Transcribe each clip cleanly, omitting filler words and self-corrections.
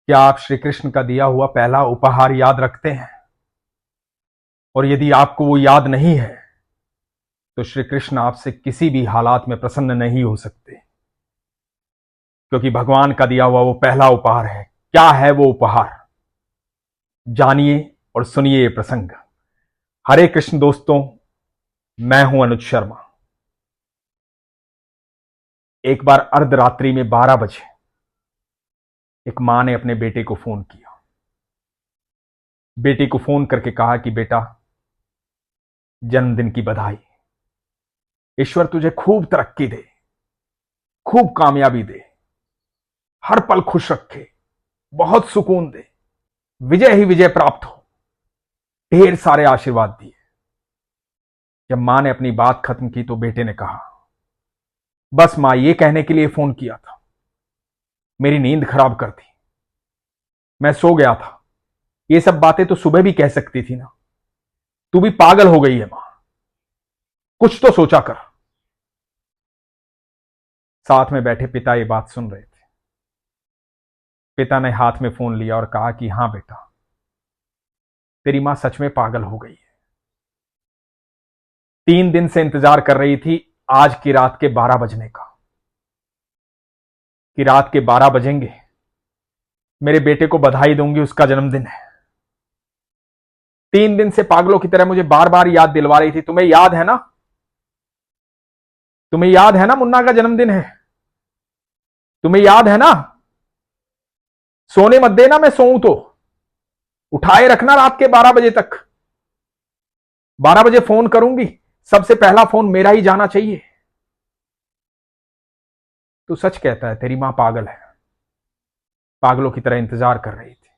क्या आप श्री कृष्ण का दिया हुआ पहला उपहार याद रखते हैं? और यदि आपको वो याद नहीं है तो श्री कृष्ण आपसे किसी भी हालात में प्रसन्न नहीं हो सकते, क्योंकि भगवान का दिया हुआ वो पहला उपहार है। क्या है वो उपहार? जानिए और सुनिए ये प्रसंग। हरे कृष्ण दोस्तों, मैं हूं अनुज शर्मा। एक बार अर्धरात्रि में 12 बजे एक मां ने अपने बेटे को फोन किया। बेटे को फोन करके कहा कि बेटा, जन्मदिन की बधाई। ईश्वर तुझे खूब तरक्की दे, खूब कामयाबी दे, हर पल खुश रखे, बहुत सुकून दे, विजय ही विजय प्राप्त हो। ढेर सारे आशीर्वाद दिए। जब मां ने अपनी बात खत्म की तो बेटे ने कहा, बस मां, ये कहने के लिए फोन किया था, मेरी नींद खराब कर दी, मैं सो गया था। ये सब बातें तो सुबह भी कह सकती थी ना। तू भी पागल हो गई है मां, कुछ तो सोचा कर। साथ में बैठे पिता ये बात सुन रहे थे। पिता ने हाथ में फोन लिया और कहा कि हां बेटा, तेरी मां सच में पागल हो गई है। 3 दिन से इंतजार कर रही थी आज की रात के 12 बजने का, कि रात के 12 बजेंगे, मेरे बेटे को बधाई दूंगी, उसका जन्मदिन है। 3 दिन से पागलों की तरह मुझे बार बार याद दिलवा रही थी। तुम्हें याद है ना? तुम्हें याद है ना मुन्ना का जन्मदिन है? तुम्हें याद है ना? सोने मत देना, मैं सोऊं तो उठाए रखना रात के 12 बजे तक। 12 बजे फोन करूंगी, सबसे पहला फोन मेरा ही जाना चाहिए। तू सच कहता है, तेरी मां पागल है। पागलों की तरह इंतजार कर रही थी।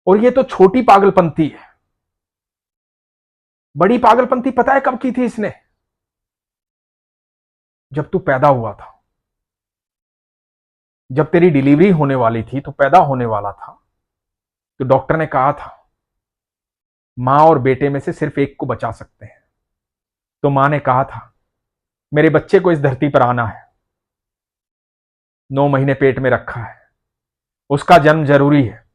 और ये तो छोटी पागलपंती है। बड़ी पागलपंती पता है कब की थी इसने? जब तू पैदा हुआ था, जब तेरी डिलीवरी होने वाली थी, तो पैदा होने वाला था, तो डॉक्टर ने कहा था मां और बेटे में से सिर्फ एक को बचा सकते हैं। तो मां ने कहा था मेरे बच्चे को इस धरती पर आना है, 9 महीने पेट में रखा है, उसका जन्म जरूरी है,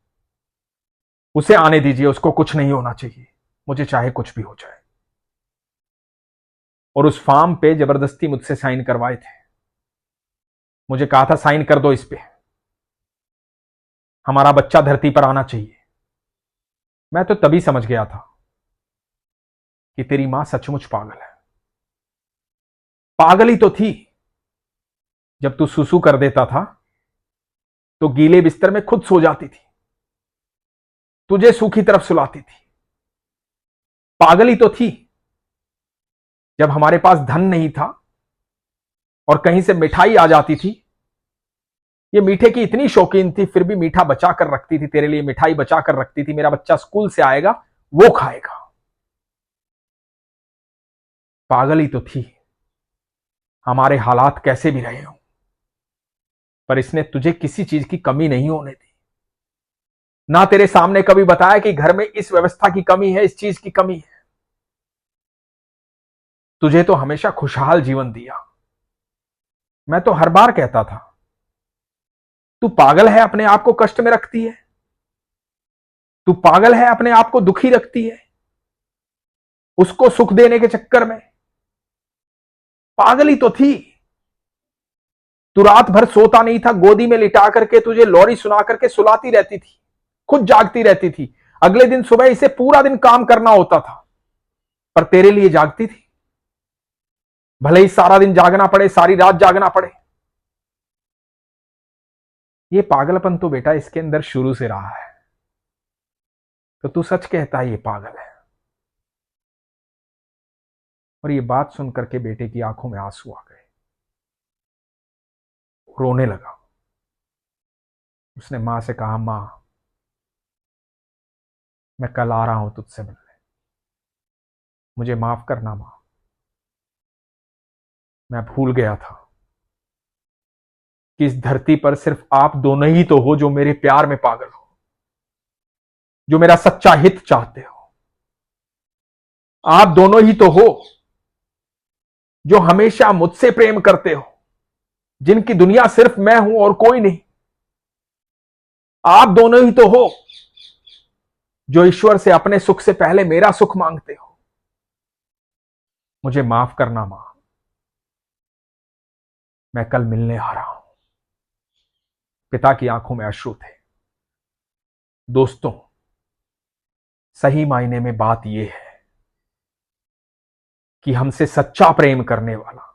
उसे आने दीजिए, उसको कुछ नहीं होना चाहिए, मुझे चाहे कुछ भी हो जाए। और उस फॉर्म पे जबरदस्ती मुझसे साइन करवाए थे। मुझे कहा था साइन कर दो इस पे, हमारा बच्चा धरती पर आना चाहिए। मैं तो तभी समझ गया था कि तेरी मां सचमुच पागल है। पागल ही तो थी। जब तू सुसु कर देता था तो गीले बिस्तर में खुद सो जाती थी, तुझे सूखी तरफ सुलाती थी। पागल ही तो थी जब हमारे पास धन नहीं था और कहीं से मिठाई आ जाती थी, ये मीठे की इतनी शौकीन थी, फिर भी मीठा बचा कर रखती थी, तेरे लिए मिठाई बचा कर रखती थी, मेरा बच्चा स्कूल से आएगा वो खाएगा। पागल ही तो थी। हमारे हालात कैसे भी रहे हों, पर इसने तुझे किसी चीज की कमी नहीं होने दी। ना तेरे सामने कभी बताया कि घर में इस व्यवस्था की कमी है, इस चीज की कमी है। तुझे तो हमेशा खुशहाल जीवन दिया। मैं तो हर बार कहता था तू पागल है, अपने आप को कष्ट में रखती है, तू पागल है, अपने आप को दुखी रखती है, उसको सुख देने के चक्कर में। पागल ही तो थी। तू रात भर सोता नहीं था, गोदी में लिटा करके तुझे लोरी सुना करके सुलाती रहती थी, खुद जागती रहती थी। अगले दिन सुबह इसे पूरा दिन काम करना होता था, पर तेरे लिए जागती थी। भले ही सारा दिन जागना पड़े, सारी रात जागना पड़े। ये पागलपन तो बेटा इसके अंदर शुरू से रहा है। तो तू सच कहता है ये पागल है। और ये बात सुन करके बेटे की आंखों में आंसू आ गए, रोने लगा। उसने मां से कहा, मां, मैं कल आ रहा हूं तुझसे मिलने, मुझे माफ करना मां, मैं भूल गया था कि इस धरती पर सिर्फ आप दोनों ही तो हो जो मेरे प्यार में पागल हो, जो मेरा सच्चा हित चाहते हो। आप दोनों ही तो हो जो हमेशा मुझसे प्रेम करते हो, जिनकी दुनिया सिर्फ मैं हूं और कोई नहीं। आप दोनों ही तो हो जो ईश्वर से अपने सुख से पहले मेरा सुख मांगते हो। मुझे माफ करना मां, मैं कल मिलने आ रहा हूं। पिता की आंखों में अश्रु थे। दोस्तों, सही मायने में बात यह है कि हमसे सच्चा प्रेम करने वाला,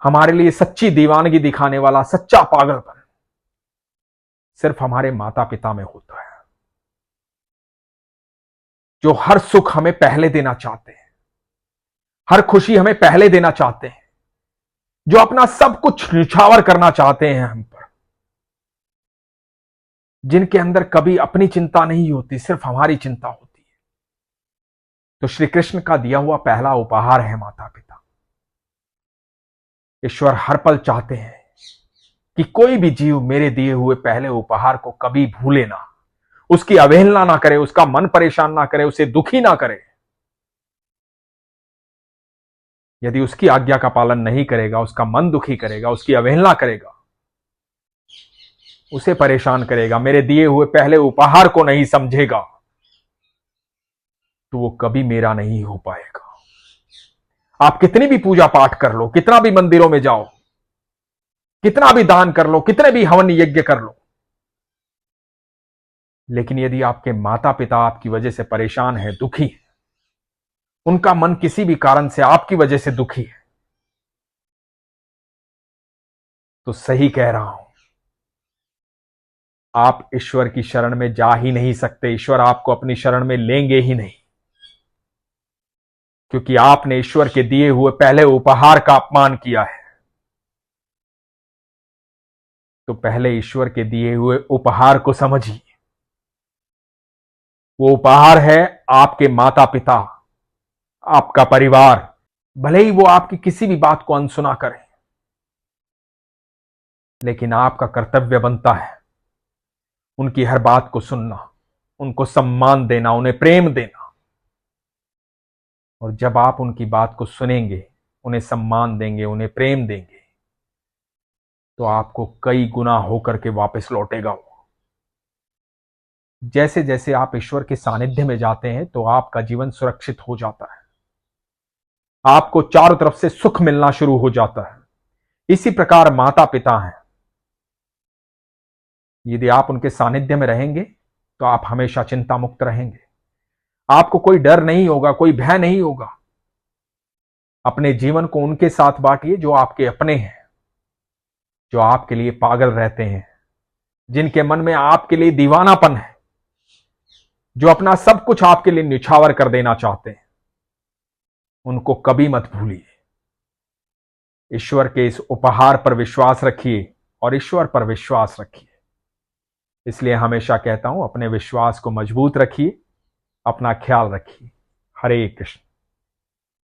हमारे लिए सच्ची दीवानगी दिखाने वाला, सच्चा पागलपन सिर्फ हमारे माता पिता में होता है, जो हर सुख हमें पहले देना चाहते हैं, हर खुशी हमें पहले देना चाहते हैं, जो अपना सब कुछ न्यौछावर करना चाहते हैं हम पर, जिनके अंदर कभी अपनी चिंता नहीं होती, सिर्फ हमारी चिंता होती है। तो श्री कृष्ण का दिया हुआ पहला उपहार है माता पिता। ईश्वर हर पल चाहते हैं कि कोई भी जीव मेरे दिए हुए पहले उपहार को कभी भूले ना, उसकी अवहेलना ना करे, उसका मन परेशान ना करे, उसे दुखी ना करे। यदि उसकी आज्ञा का पालन नहीं करेगा, उसका मन दुखी करेगा, उसकी अवहेलना करेगा, उसे परेशान करेगा, मेरे दिए हुए पहले उपहार को नहीं समझेगा, तो वो कभी मेरा नहीं हो पाएगा। आप कितनी भी पूजा पाठ कर लो, कितना भी मंदिरों में जाओ, कितना भी दान कर लो, कितने भी हवन यज्ञ कर लो, लेकिन यदि आपके माता पिता आपकी वजह से परेशान है, दुखी है, उनका मन किसी भी कारण से आपकी वजह से दुखी है, तो सही कह रहा हूं, आप ईश्वर की शरण में जा ही नहीं सकते। ईश्वर आपको अपनी शरण में लेंगे ही नहीं, क्योंकि आपने ईश्वर के दिए हुए पहले उपहार का अपमान किया है। तो पहले ईश्वर के दिए हुए उपहार को समझिए। वो उपहार है आपके माता पिता, आपका परिवार। भले ही वो आपकी किसी भी बात को अनसुना करें, लेकिन आपका कर्तव्य बनता है उनकी हर बात को सुनना, उनको सम्मान देना, उन्हें प्रेम देना। और जब आप उनकी बात को सुनेंगे, उन्हें सम्मान देंगे, उन्हें प्रेम देंगे, तो आपको कई गुना होकर के वापस लौटेगा वो। जैसे जैसे आप ईश्वर के सानिध्य में जाते हैं, तो आपका जीवन सुरक्षित हो जाता है, आपको चारों तरफ से सुख मिलना शुरू हो जाता है। इसी प्रकार माता पिता हैं, यदि आप उनके सानिध्य में रहेंगे तो आप हमेशा चिंता मुक्त रहेंगे। आपको कोई डर नहीं होगा, कोई भय नहीं होगा। अपने जीवन को उनके साथ बांटिए जो आपके अपने हैं, जो आपके लिए पागल रहते हैं, जिनके मन में आपके लिए दीवानापन है, जो अपना सब कुछ आपके लिए न्यौछावर कर देना चाहते हैं। उनको कभी मत भूलिए। ईश्वर के इस उपहार पर विश्वास रखिए और ईश्वर पर विश्वास रखिए। इसलिए हमेशा कहता हूं, अपने विश्वास को मजबूत रखिए, अपना ख्याल रखिए। हरे कृष्ण।